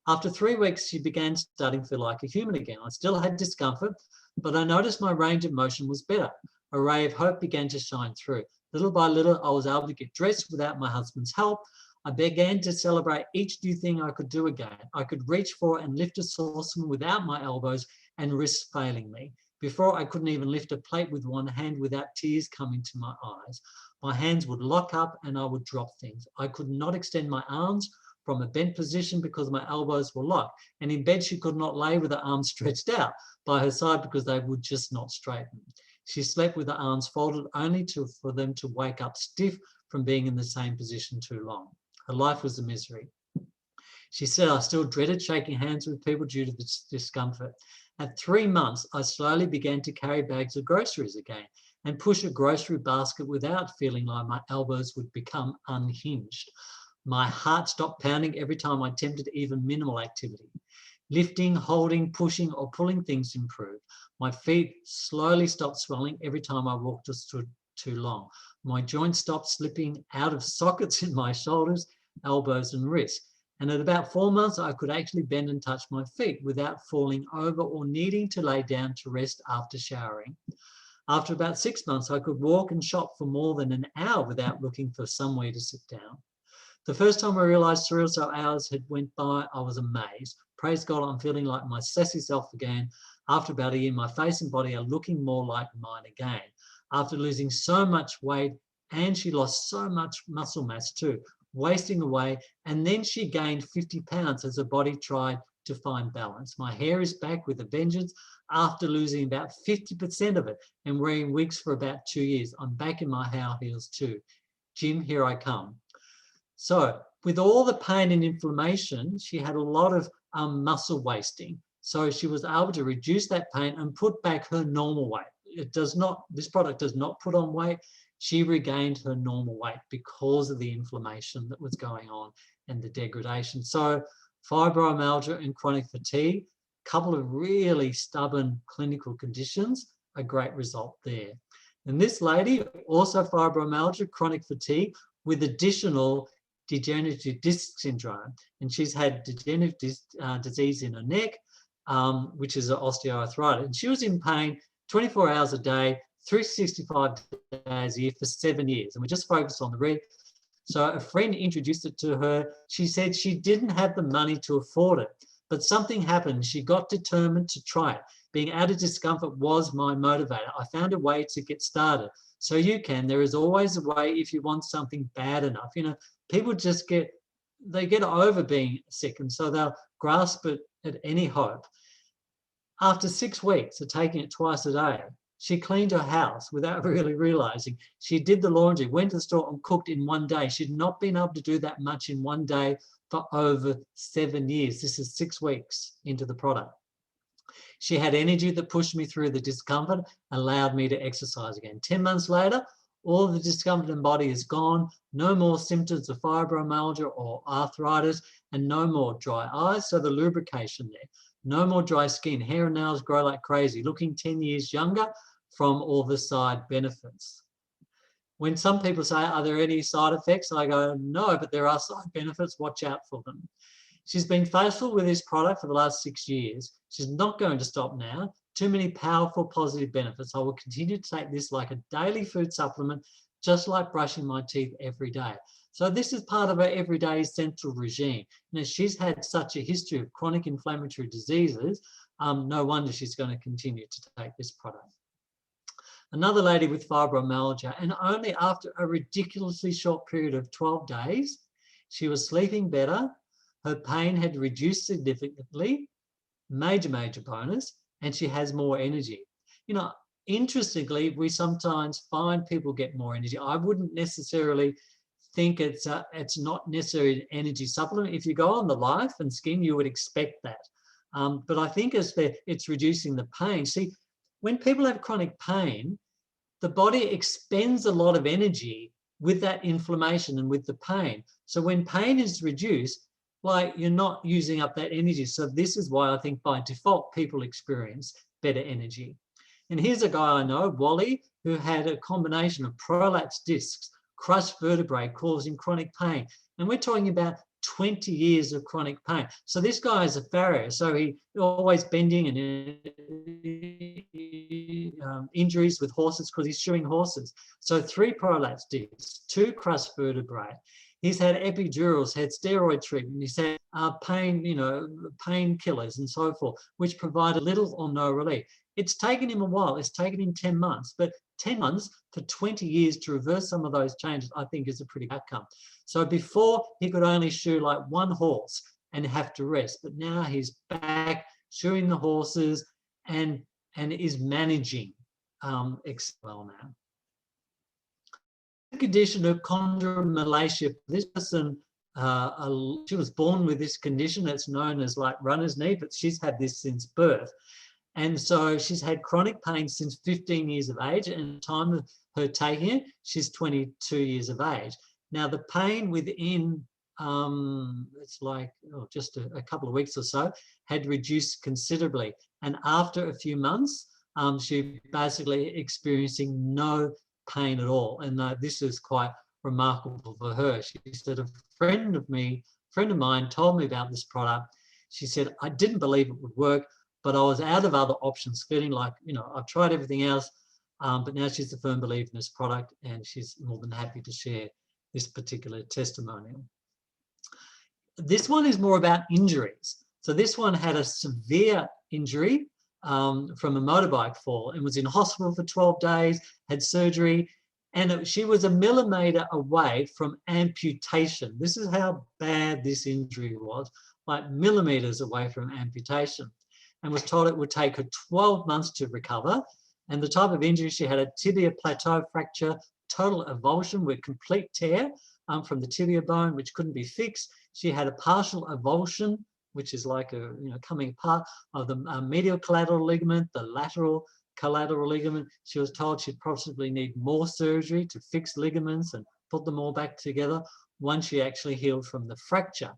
After 3 weeks, she began starting to feel like a human again. I still had discomfort, but I noticed my range of motion was better. A ray of hope began to shine through. Little by little, I was able to get dressed without my husband's help. I began to celebrate each new thing I could do again. I could reach for and lift a saucepan without my elbows and wrists failing me. Before, I couldn't even lift a plate with one hand without tears coming to my eyes. My hands would lock up and I would drop things. I could not extend my arms from a bent position because my elbows were locked. And in bed, she could not lay with her arms stretched out by her side because they would just not straighten. She slept with her arms folded only for them to wake up stiff from being in the same position too long. Her life was a misery. She said, I still dreaded shaking hands with people due to this discomfort. At 3 months, I slowly began to carry bags of groceries again and push a grocery basket without feeling like my elbows would become unhinged. My heart stopped pounding every time I attempted even minimal activity. Lifting, holding, pushing, or pulling things improved. My feet slowly stopped swelling every time I walked or stood too long. My joints stopped slipping out of sockets in my shoulders, elbows, and wrists. And at about 4 months, I could actually bend and touch my feet without falling over or needing to lay down to rest after showering. After about 6 months, I could walk and shop for more than an hour without looking for somewhere to sit down. The first time I realized 3 or so hours had went by, I was amazed. Praise God, I'm feeling like my sassy self again. After about a year, my face and body are looking more like mine again. after losing so much weight, and she lost so much muscle mass too, wasting away. And then she gained 50 pounds as her body tried to find balance. My hair is back with a vengeance after losing about 50% of it and wearing wigs for about 2 years. I'm back in my high heels too. Jim, here I come. So with all the pain and inflammation, she had a lot of muscle wasting. So she was able to reduce that pain and put back her normal weight. This product does not put on weight. She regained her normal weight because of the inflammation that was going on and the degradation. So fibromyalgia and chronic fatigue, a couple of really stubborn clinical conditions, a great result there. And this lady, also fibromyalgia, chronic fatigue, with additional degenerative disc syndrome. And she's had degenerative disease in her neck, which is an osteoarthritis. And she was in pain 24 hours a day, 365 days a year for 7 years. And we just focused on the red. So a friend introduced it to her. She said she didn't have the money to afford it, but something happened. She got determined to try it. Being out of discomfort was my motivator. I found a way to get started. So you can. There is always a way if you want something bad enough. You know, people just get over being sick, and so they'll grasp it at any hope. After 6 weeks of taking it twice a day, she cleaned her house without really realizing. She did the laundry, went to the store and cooked in 1 day. She'd not been able to do that much in 1 day for over 7 years. This is 6 weeks into the product. She had energy that pushed me through the discomfort, allowed me to exercise again. 10 months later, all the discomfort in the body is gone. No more symptoms of fibromyalgia or arthritis, and no more dry eyes. So the lubrication there. No more dry skin. Hair and nails grow like crazy, looking 10 years younger from all the side benefits. When some people say, are there any side effects? I go, no, but there are side benefits. Watch out for them. She's been faithful with this product for the last 6 years. She's not going to stop now. Too many powerful positive benefits. I will continue to take this like a daily food supplement, just like brushing my teeth every day. So this is part of her everyday essential regime. Now, she's had such a history of chronic inflammatory diseases. No wonder she's going to continue to take this product. Another lady with fibromyalgia, and only after a ridiculously short period of 12 days, she was sleeping better. Her pain had reduced significantly, major bonus, and she has more energy. You know, interestingly, we sometimes find people get more energy. I wouldn't necessarily think it's not necessarily an energy supplement. If you go on the Life and Skin, you would expect that. But I think it's reducing the pain. See, when people have chronic pain, the body expends a lot of energy with that inflammation and with the pain. So when pain is reduced, like, you're not using up that energy. So this is why I think by default people experience better energy. And here's a guy I know, Wally, who had a combination of prolapsed discs, crushed vertebrae causing chronic pain. And we're talking about 20 years of chronic pain. So this guy is a farrier. So he always bending and injuries with horses because he's shoeing horses. So 3 prolapsed discs, 2 crushed vertebrae. He's had epidurals, had steroid treatment. He's had painkillers and so forth, which provided little or no relief. It's taken him a while. It's taken him 10 months, but 10 months for 20 years to reverse some of those changes, I think, is a pretty good outcome. So before, he could only shoe like 1 horse and have to rest, but now he's back shoeing the horses and is managing well now. The condition of chondromalacia. This person, she was born with this condition. It's known as like runner's knee, but she's had this since birth. And so she's had chronic pain since 15 years of age, and at the time of her taking it, she's 22 years of age. Now, the pain within, it's like just a couple of weeks or so, had reduced considerably. And after a few months, she basically experiencing no pain at all. And this is quite remarkable for her. She said, a friend of mine told me about this product. She said, I didn't believe it would work, but I was out of other options, feeling like, I've tried everything else, but now she's a firm believer in this product, and she's more than happy to share this particular testimonial. This one is more about injuries. So this one had a severe injury, from a motorbike fall and was in hospital for 12 days, had surgery, and she was a millimetre away from amputation. This is how bad this injury was, like millimetres away from amputation, and was told it would take her 12 months to recover. And the type of injury she had, a tibia plateau fracture, total avulsion with complete tear from the tibia bone, which couldn't be fixed. She had a partial avulsion, which is like a coming apart of the medial collateral ligament, the lateral collateral ligament. She was told she'd possibly need more surgery to fix ligaments and put them all back together once she actually healed from the fracture.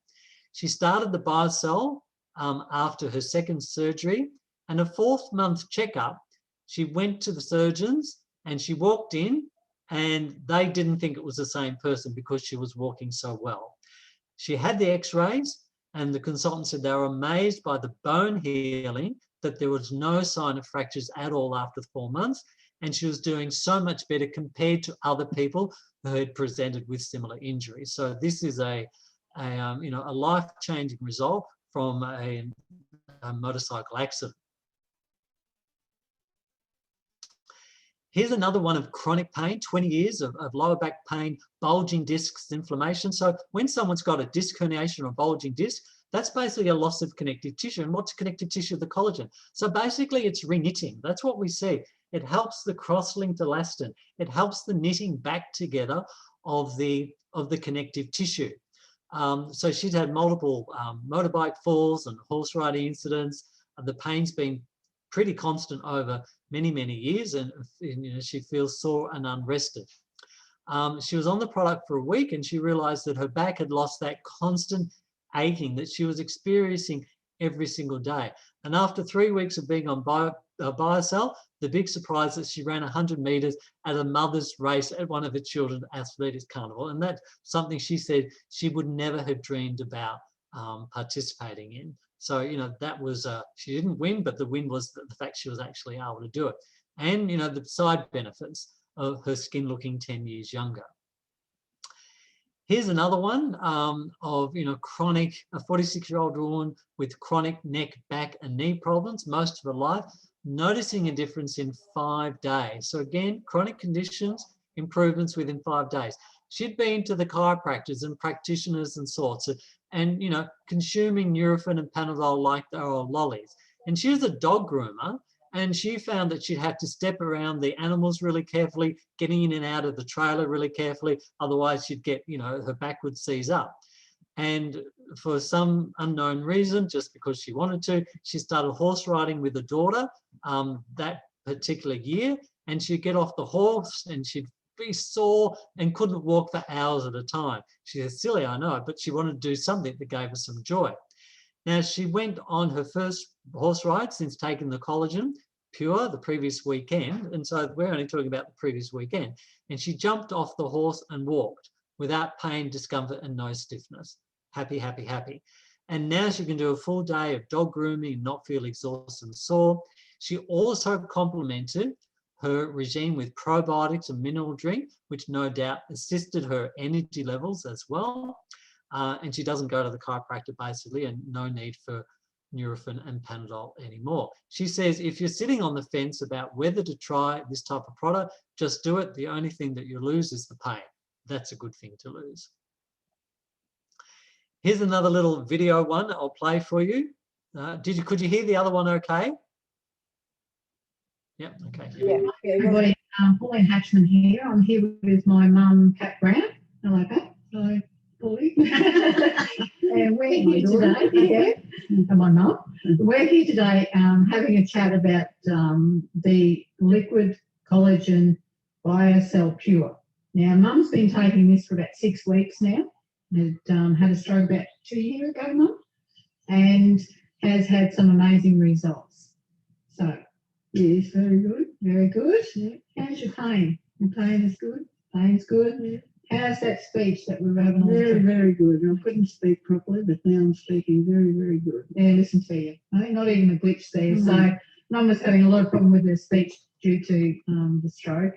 She started the biocell after her second surgery, and a 4th month checkup, she went to the surgeons and she walked in, and they didn't think it was the same person because she was walking so well. She had the x-rays, and the consultant said they were amazed by the bone healing, that there was no sign of fractures at all after 4 months, and she was doing so much better compared to other people who had presented with similar injuries. So this is a life-changing result from a motorcycle accident. Here's another one of chronic pain, 20 years of lower back pain, bulging discs, inflammation. So when someone's got a disc herniation or a bulging disc, that's basically a loss of connective tissue. And what's connective tissue? The collagen. So basically it's reknitting. That's what we see. It helps the cross-linked elastin. It helps the knitting back together of the connective tissue. So she's had multiple motorbike falls and horse riding incidents. The pain's been pretty constant over many, many years, and she feels sore and unrested. She was on the product for a week, and she realized that her back had lost that constant aching that she was experiencing every single day. And after 3 weeks of being on biocell, the big surprise that she ran 100 meters at a mother's race at one of her children's athletics carnival. And that's something she said she would never have dreamed about participating in. So, that was, she didn't win, but the win was the fact she was actually able to do it. And, the side benefits of her skin looking 10 years younger. Here's another one of, chronic, a 46-year-old woman with chronic neck, back and knee problems most of her life, noticing a difference in 5 days. So again, chronic conditions, improvements within 5 days. She'd been to the chiropractors and practitioners and sorts, and consuming Nurofen and Panadol like they were lollies. And she was a dog groomer, and she found that she'd have to step around the animals really carefully, getting in and out of the trailer really carefully, otherwise she'd get, her back would seize up. And for some unknown reason, just because she wanted to, she started horse riding with her daughter that particular year, and she'd get off the horse and she'd be sore and couldn't walk for hours at a time. She said, silly, I know, but she wanted to do something that gave her some joy. Now, she went on her first horse ride since taking the collagen pure the previous weekend, and so we're only talking about the previous weekend, and she jumped off the horse and walked without pain, discomfort and no stiffness. Happy, happy, happy. And now she can do a full day of dog grooming and not feel exhausted and sore. She also complemented her regime with probiotics and mineral drink, which no doubt assisted her energy levels as well. And she doesn't go to the chiropractor basically, and no need for Nurofen and Panadol anymore. She says, if you're sitting on the fence about whether to try this type of product, just do it. The only thing that you lose is the pain. That's a good thing to lose. Here's another little video one I'll play for you. Could you hear the other one okay? Yep, okay. Yeah. Everybody, Pauline Hatchman here. I'm here with my mum, Pat Brown. Hello, Pat. Hello, Pauline. And we're here today. Yeah, and my mum. We're here today having a chat about the liquid collagen biocell pure. Now, Mum's been taking this for about 6 weeks now. Had a stroke about 2 years ago, Mum, and has had some amazing results. So, yes, very good, very good. Yeah. How's your pain? Your pain is good? Pain's good? Yeah. How's that speech that we were having? Very, very good. I couldn't speak properly, but now I'm speaking very, very good. Yeah, listen to you. I think not even a glitch there. Mm-hmm. So, Mum was having a lot of problem with her speech due to the stroke.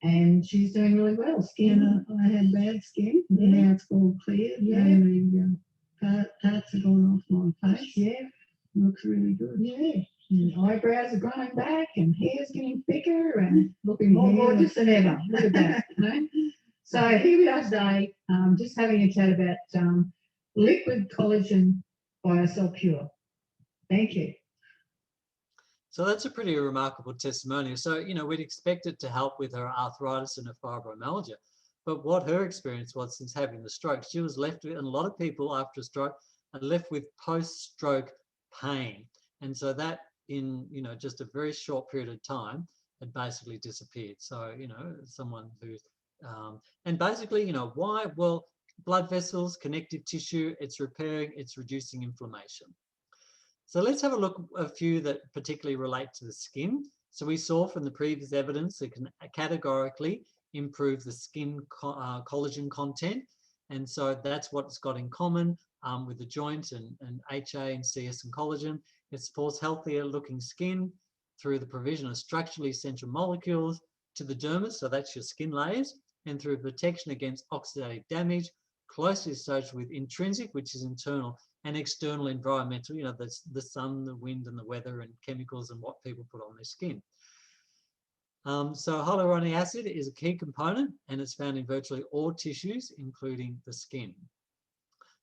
And she's doing really well. Skin, I had bad skin. Yeah. Now it's all clear. Yeah. And the parts are gone off my face. Yeah. Looks really good. Yeah. And eyebrows are growing back and hair's getting thicker and looking more gorgeous than ever. Look at that. You know? So here we are today, just having a chat about liquid collagen biocell pure. Thank you. So that's a pretty remarkable testimonial. So, you know, we'd expect it to help with her arthritis and her fibromyalgia. But what her experience was since having the stroke, she was left with, and a lot of people after a stroke are left with post-stroke pain. And so that in, you know, just a very short period of time, had basically disappeared. So, you know, someone who's, and basically, you know, why? Well, blood vessels, connective tissue, it's repairing, it's reducing inflammation. So let's have a look at a few that particularly relate to the skin. So we saw from the previous evidence it can categorically improve the skin collagen content. And so that's what it's got in common with the joint and HA and CS and collagen. It supports healthier looking skin through the provision of structurally essential molecules to the dermis, so that's your skin layers, and through protection against oxidative damage, closely associated with intrinsic, which is internal, and external environmental, you know, that's the sun, the wind, and the weather, and chemicals, and what people put on their skin. So hyaluronic acid is a key component, and it's found in virtually all tissues, including the skin.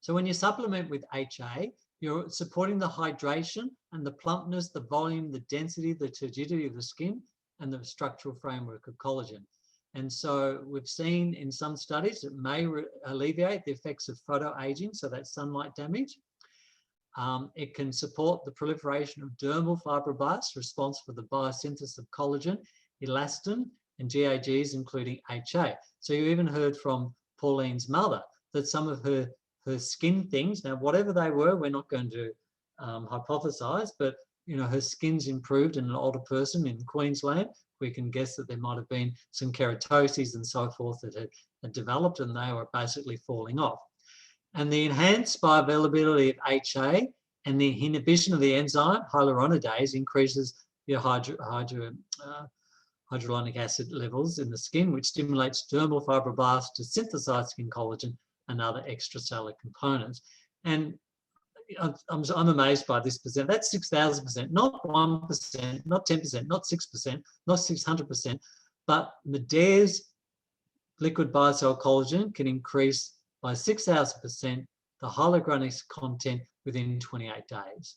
So when you supplement with HA, you're supporting the hydration and the plumpness, the volume, the density, the turgidity of the skin, and the structural framework of collagen. And so we've seen in some studies it may alleviate the effects of photoaging, so that's sunlight damage. It can support the proliferation of dermal fibroblasts responsible for the biosynthesis of collagen, elastin, and GAGs, including HA. So you even heard from Pauline's mother that some of her skin things, now whatever they were, we're not going to hypothesize, but you know, her skin's improved in an older person in Queensland. We can guess that there might have been some keratoses and so forth that had developed, and they were basically falling off. And the enhanced bioavailability of HA and the inhibition of the enzyme hyaluronidase increases your hyaluronic acid levels in the skin, which stimulates dermal fibroblasts to synthesize skin collagen and other extracellular components. And I'm amazed by this percent. That's 6,000%, not 1%, not 10%, not 6%, not 600%, but Medea's liquid biocell collagen can increase by 6,000% the hyaluronic content within 28 days.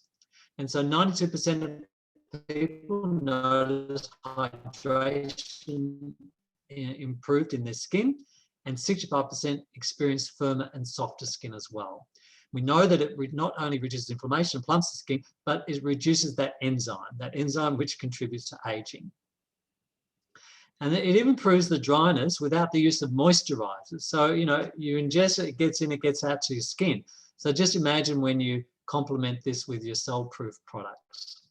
And so 92% of people notice hydration improved in their skin, and 65% experience firmer and softer skin as well. We know that it not only reduces inflammation and plumps the skin, but it reduces that enzyme which contributes to aging. And it even improves the dryness without the use of moisturizers. So, you know, you ingest it, it gets in, it gets out to your skin. So just imagine when you complement this with your cell-proof products.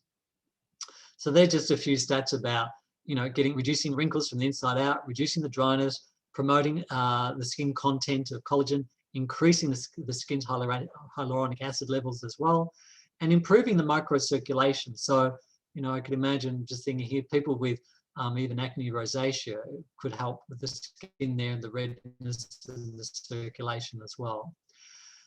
So they're just a few stats about, you know, reducing wrinkles from the inside out, reducing the dryness, promoting the skin content of collagen, increasing the skin's hyaluronic acid levels as well, and improving the microcirculation. So, you know, I could imagine just thinking here, people with even acne rosacea could help with the skin there and the redness and the circulation as well.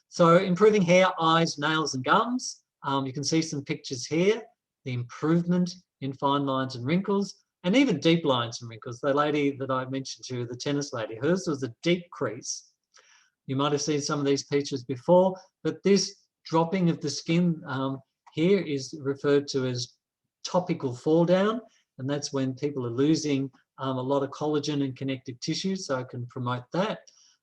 So improving hair, eyes, nails, and gums. You can see some pictures here, the improvement in fine lines and wrinkles, and even deep lines and wrinkles. The lady that I mentioned to you, the tennis lady, hers was a deep crease. You might have seen some of these pictures before, but this dropping of the skin here is referred to as topical fall down, and that's when people are losing a lot of collagen and connective tissue, so it can promote that.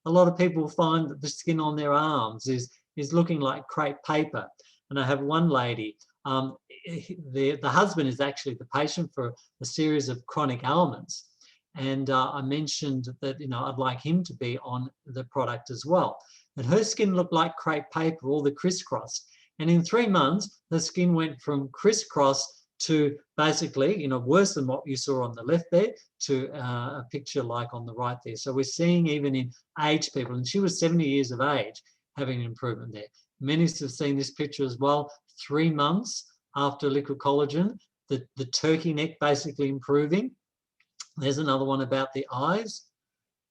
A lot of people find that the skin on their arms is looking like crepe paper. And I have one lady, the husband is actually the patient for a series of chronic ailments. And I mentioned that, you know, I'd like him to be on the product as well. And her skin looked like crepe paper, all the crisscross. And in 3 months, the skin went from crisscross to basically, you know, worse than what you saw on the left there, to a picture like on the right there. So we're seeing even in aged people, and she was 70 years of age, having an improvement there. Many have seen this picture as well, 3 months after liquid collagen, the turkey neck basically improving. There's another one about the eyes.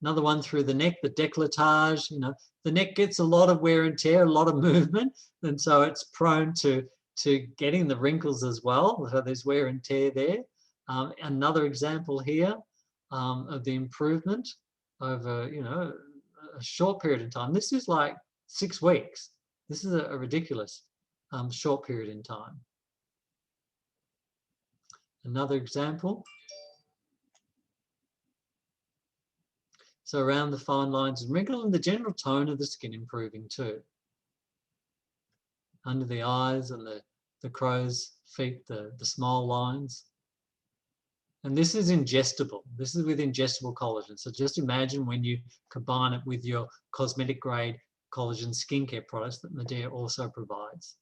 Another one through the neck, the décolletage. You know, the neck gets a lot of wear and tear, a lot of movement, and so it's prone to to getting the wrinkles as well. So there's wear and tear there. Another example here of the improvement over, you know, a short period of time. This is like 6 weeks. This is a ridiculous short period in time. Another example. So around the fine lines and wrinkles, and the general tone of the skin improving too. Under the eyes and the crow's feet, the smile lines. And this is ingestible. This is with ingestible collagen. So just imagine when you combine it with your cosmetic grade collagen skincare products that Medea also provides.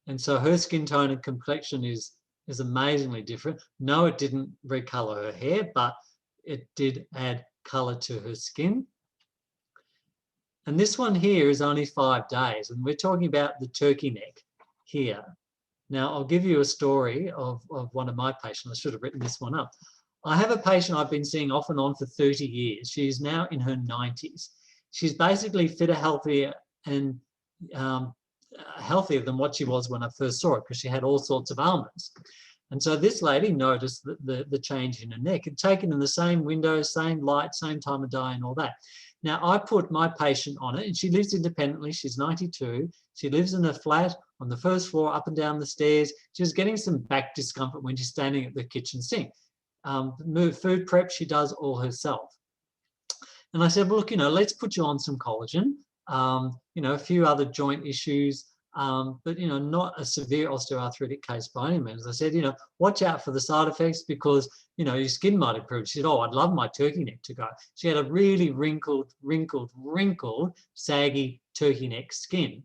And so her skin tone and complexion is amazingly different. No, it didn't recolor her hair, but it did add color to her skin. And this one here is only 5 days, and we're talking about the turkey neck here. Now, I'll give you a story of one of my patients. I should have written this one up. I have a patient I've been seeing off and on for 30 years. She's now in her 90s. She's basically fitter, healthier, and healthier than what she was when I first saw her, because she had all sorts of ailments. And so this lady noticed the change in her neck. Had taken in the same window, same light, same time of day and all that. Now, I put my patient on it, and she lives independently. She's 92. She lives in a flat on the first floor, up and down the stairs. She was getting some back discomfort when she's standing at the kitchen sink. Food prep, she does all herself. And I said, well, look, you know, let's put you on some collagen. You know, a few other joint issues, but, you know, not a severe osteoarthritic case by any means. I said, you know, watch out for the side effects because, you know, your skin might improve. She said, oh, I'd love my turkey neck to go. She had a really wrinkled, saggy turkey neck skin.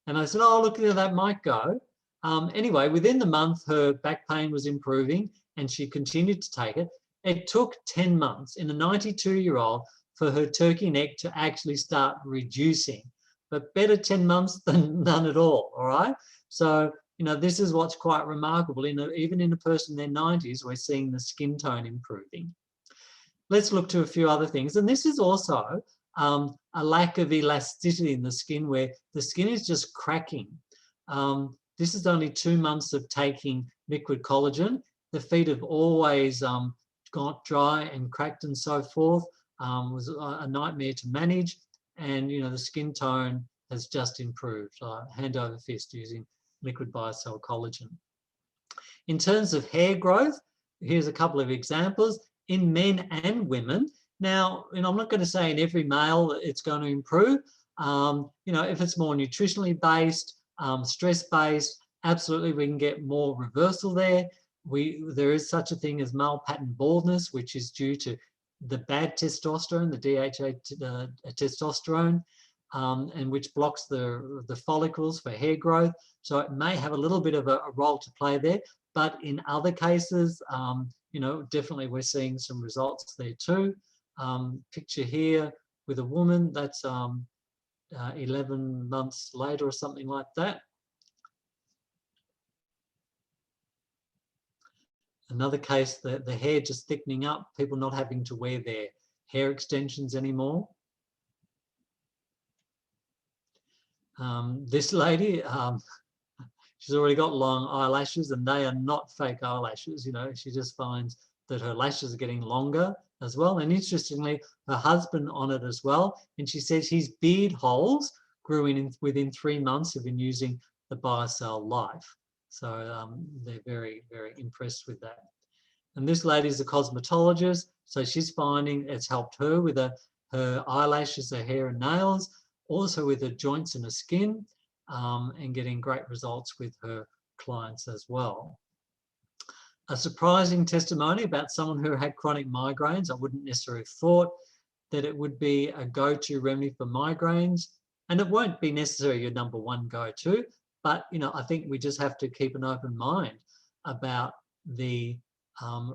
And I said, oh, look, that might go. Anyway, within the month, her back pain was improving and she continued to take it. It took 10 months in a 92-year-old for her turkey neck to actually start reducing. But better 10 months than none at all right? So, you know, this is what's quite remarkable. Even in a person in their 90s, we're seeing the skin tone improving. Let's look to a few other things. And this is also a lack of elasticity in the skin where the skin is just cracking. This is only 2 months of taking liquid collagen. The feet have always got dry and cracked and so forth. Was a nightmare to manage. And, you know, the skin tone has just improved, hand over fist using liquid biocell collagen. In terms of hair growth, here's a couple of examples in men and women. Now, you know, I'm not going to say in every male it's going to improve. You know, if it's more nutritionally based, stress-based, absolutely we can get more reversal there. There is such a thing as male pattern baldness, which is due to the bad testosterone, the DHA testosterone, and which blocks the follicles for hair growth. So it may have a little bit of a role to play there. But in other cases, you know, definitely we're seeing some results there too. Picture here with a woman, that's 11 months later or something like that. Another case, the hair just thickening up, people not having to wear their hair extensions anymore. This lady, she's already got long eyelashes and they are not fake eyelashes. You know, she just finds that her lashes are getting longer as well. And interestingly, her husband on it as well. And she says his beard holes grew in within 3 months of him using the biocell Life. So they're very, very impressed with that. And this lady is a cosmetologist. So she's finding it's helped her with her eyelashes, her hair and nails, also with her joints and her skin, and getting great results with her clients as well. A surprising testimony about someone who had chronic migraines. I wouldn't necessarily have thought that it would be a go-to remedy for migraines, and it won't be necessarily your number one go-to, but you know, I think we just have to keep an open mind about the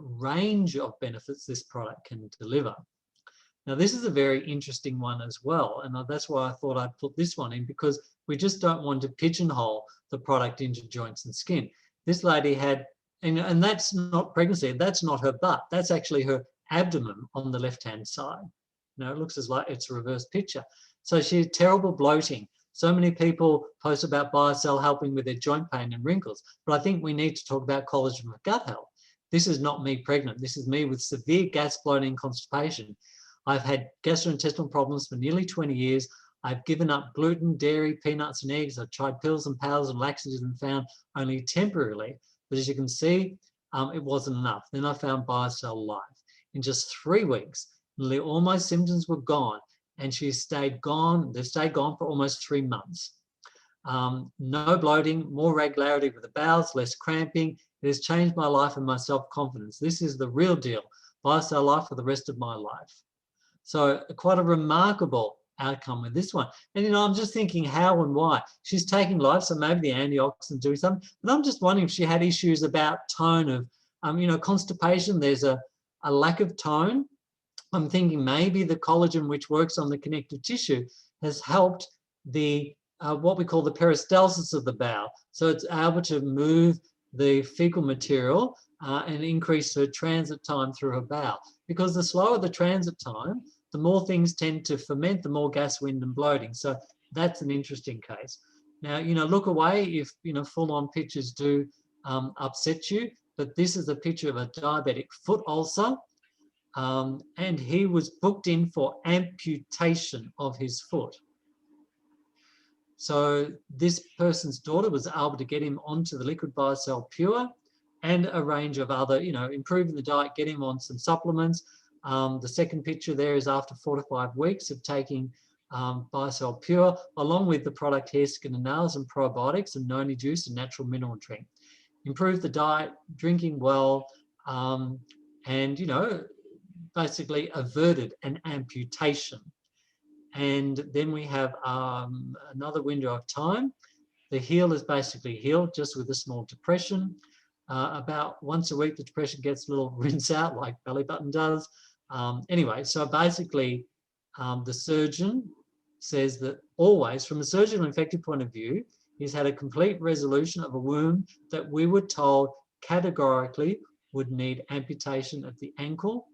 range of benefits this product can deliver. Now, this is a very interesting one as well, and that's why I thought I'd put this one in, because we just don't want to pigeonhole the product into joints and skin. This lady had, and that's not pregnancy, that's not her butt, that's actually her abdomen on the left-hand side. You know, it looks as like it's a reverse picture. So she had terrible bloating. So many people post about biocell helping with their joint pain and wrinkles, but I think we need to talk about collagen for gut health. This is not me pregnant. This is me with severe gas, bloating, and constipation. I've had gastrointestinal problems for nearly 20 years. I've given up gluten, dairy, peanuts, and eggs. I've tried pills and powders and laxatives and found only temporarily. But as you can see, it wasn't enough. Then I found biocell Life. In just 3 weeks, nearly all my symptoms were gone, and they've stayed gone for almost 3 months. No bloating, more regularity with the bowels, less cramping. It has changed my life and my self-confidence. This is the real deal. Biocell Life for the rest of my life. So quite a remarkable outcome with this one. And, I'm just thinking how and why. She's taking Life, so maybe the antioxidants doing something. But I'm just wondering if she had issues about tone of, constipation. There's a lack of tone. I'm thinking maybe the collagen, which works on the connective tissue, has helped the what we call the peristalsis of the bowel. So it's able to move the fecal material and increase her transit time through her bowel. Because the slower the transit time, the more things tend to ferment, the more gas, wind, and bloating. So that's an interesting case. Now, look away if, full-on pictures do upset you, but this is a picture of a diabetic foot ulcer. And he was booked in for amputation of his foot. So this person's daughter was able to get him onto the liquid biocell pure and a range of other, improving the diet, getting him on some supplements. The second picture there is after 4 to 5 weeks of taking biocell pure, along with the product hair, skin and nails and probiotics and noni juice and natural mineral drink. Improve the diet, drinking well, and, basically averted an amputation. And then we have another window of time. The heel is basically healed, just with a small depression. About once a week, the depression gets a little rinse out like belly button does. Anyway, so basically the surgeon says that always, from a surgical infective point of view, he's had a complete resolution of a wound that we were told categorically would need amputation of the ankle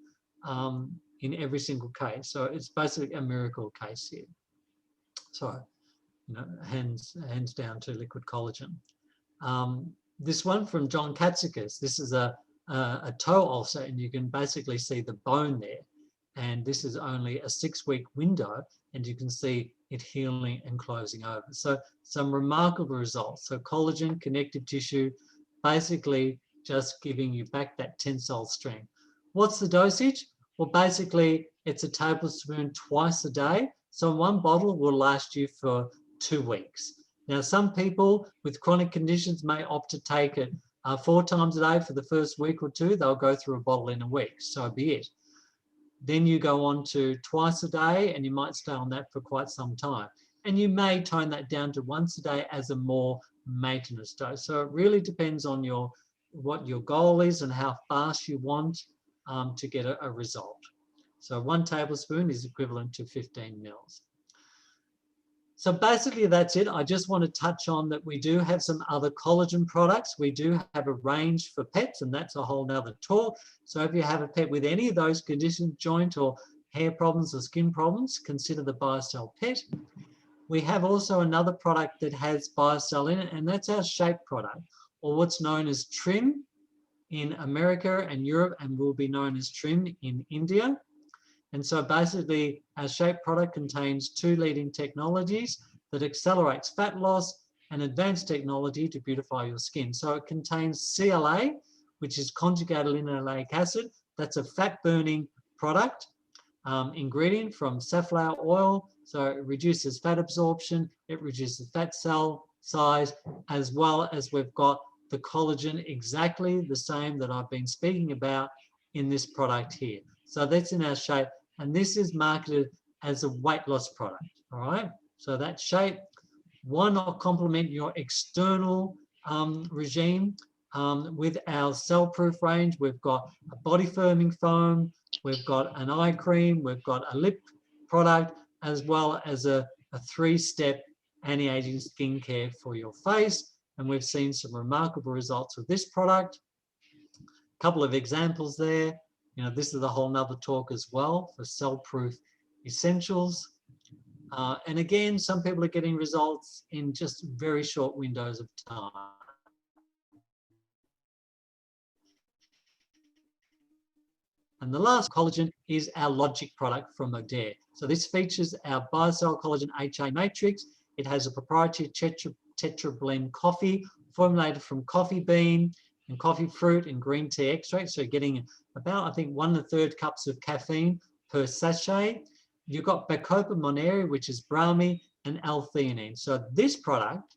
in every single case. So it's basically a miracle case here. So, hands down to liquid collagen. This one from John Katsakis, this is a toe ulcer, and you can basically see the bone there. And this is only a 6-week window, and you can see it healing and closing over. So some remarkable results. So collagen, connective tissue, basically just giving you back that tensile strength. What's the dosage? Well, basically, it's a tablespoon twice a day. So one bottle will last you for 2 weeks. Now, some people with chronic conditions may opt to take it 4 times a day for the first week or 2. They'll go through a bottle in a week, so be it. Then you go on to twice a day, and you might stay on that for quite some time. And you may tone that down to once a day as a more maintenance dose. So it really depends on what your goal is and how fast you want to get a result. So 1 tablespoon is equivalent to 15 mils. So basically that's it. I just want to touch on that we do have some other collagen products. We do have a range for pets, and that's a whole nother talk. So if you have a pet with any of those conditions, joint or hair problems or skin problems, consider the biocell pet. We have also another product that has biocell in it, and that's our Shape product, or what's known as Trim in America and Europe, and will be known as Trim in India. And so basically our Shape product contains 2 leading technologies that accelerates fat loss and advanced technology to beautify your skin. So it contains CLA, which is conjugated linoleic acid. That's a fat burning product ingredient from safflower oil. So it reduces fat absorption, it reduces fat cell size, as well as we've got the collagen exactly the same that I've been speaking about in this product here. So that's in our Shape, and this is marketed as a weight loss product, all right? So that Shape, why not complement your external regime with our cell-proof range? We've got a body firming foam, we've got an eye cream, we've got a lip product, as well as a 3-step anti-aging skincare for your face. And we've seen some remarkable results with this product. A couple of examples there. This is a whole nother talk as well for cell-proof essentials. And again, some people are getting results in just very short windows of time. And the last collagen is our Logic product from Modere. So this features our biocell collagen HA matrix. It has a proprietary tetra blend coffee formulated from coffee bean and coffee fruit and green tea extract. So getting about, I think, 1 1/3 cups of caffeine per sachet. You've got Bacopa monnieri, which is Brahmi, and L-theanine. So this product,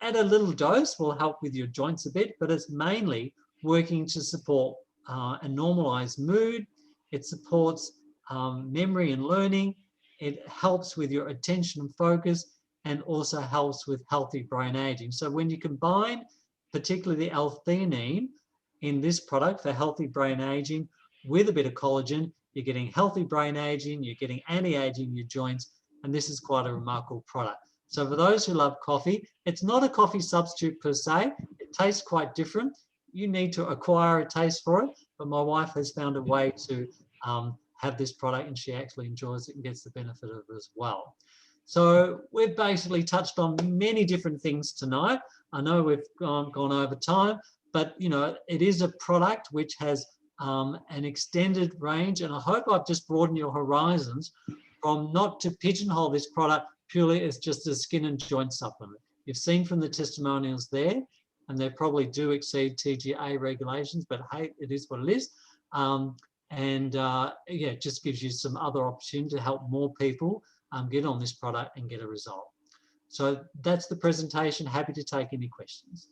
at a little dose, will help with your joints a bit, but it's mainly working to support and normalize mood. It supports memory and learning. It helps with your attention and focus, and also helps with healthy brain aging. So when you combine particularly the L-theanine in this product for healthy brain aging with a bit of collagen, you're getting healthy brain aging, you're getting anti-aging in your joints, and this is quite a remarkable product. So for those who love coffee, it's not a coffee substitute per se. It tastes quite different. You need to acquire a taste for it, but my wife has found a way to have this product, and she actually enjoys it and gets the benefit of it as well. So we've basically touched on many different things tonight. I know we've gone over time, but you know, it is a product which has an extended range, and I hope I've just broadened your horizons from not to pigeonhole this product purely as just a skin and joint supplement. You've seen from the testimonials there, and they probably do exceed TGA regulations, but hey, it is what it is. Yeah, it just gives you some other opportunity to help more people get on this product and get a result. So that's the presentation. Happy to take any questions.